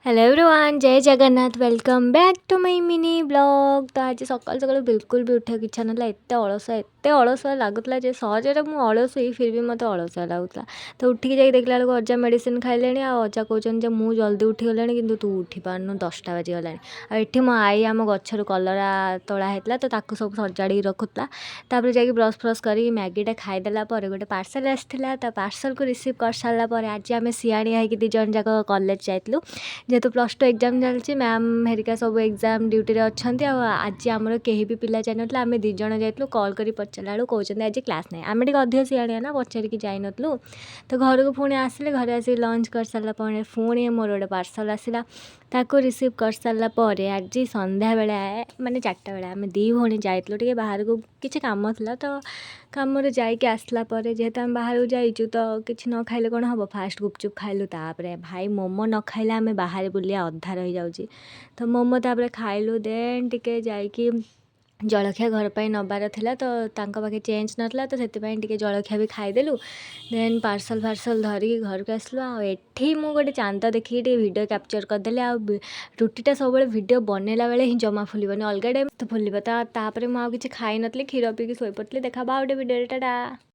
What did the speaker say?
Hello everyone, Jai Jagannath. Welcome back to my mini blog. तो आज सकाल सकाल बिल्कुल भी उठा इच्छा ना, एत अलसुआ लगुला सहजरे मुझे अलसुई फिर भी मत अलसुआ लगुला। तो उठिक जाई देखला बेलू अजा मेडिसिन खाइले अजा कहते मु जल्दी उठीगला कि तू उठी पारनु 10टा बाजीगला। आठी मो आई आम गचर कलरा तोड़ा होता तो ताकू सब सजाड़ी रखुला। तापर जाकि ब्रश फ्रश कर मैगीटा खाईदेला गोटे पार्सल आसाला। तो पार्सल को रिसीव कर सारापर आज आम सियाणिया होगी 2 जन जाक कॉलेज जाइलु। जेहेतु +2 एग्जाम चलती मैम हेरिका सब एग्जाम ड्यूटी अच्छा। आज आमर कहीं भी पिला जाइन आम 2 जन जाइलु। कॉल कर पचारा बेलू कहते आज क्लास ना आम अधिक सियाणिया ना पचारिकी जाइनु। तो घर को पुणी आसिले घर आस लंच कर सारापर पुणी मोर गोटे पार्सल आसला ताको रिसीव कर सारापर आज संध्या बेला माने 4टा बेला आम 2 भौणी जाइलु टे बाहर को किसी काम था। तो कम जाइए आसला जेहेतु आम बाहर को जाइचु तो किसी न खाइले कौन हम फास्ट गुपचुप खाइलु। तापर भाई मोमो न खाइले आम बाहर बुलिया अधा रही जाऊँगी। तो मोमो तापर खाइलु देन टिके जाइकी जलखिया घर पर नबार थिला तो तांको पाखे चेंज नाला तो से जलखिया भी खाईदेलु। देन पार्सल फार्सल धरिकी घर को आसलु। आठी मु गोटे चांद देखिए वीडियो कैप्चर करदेली। रुटीटा सब वीडियो बनैला बेले ही जमा फुलबनी, अलग टाइम तो फुल। तापर मुझे किसी खाई नी, क्षीर पीकी शोपड़ी। देखा गोटे वीडियो टाटा।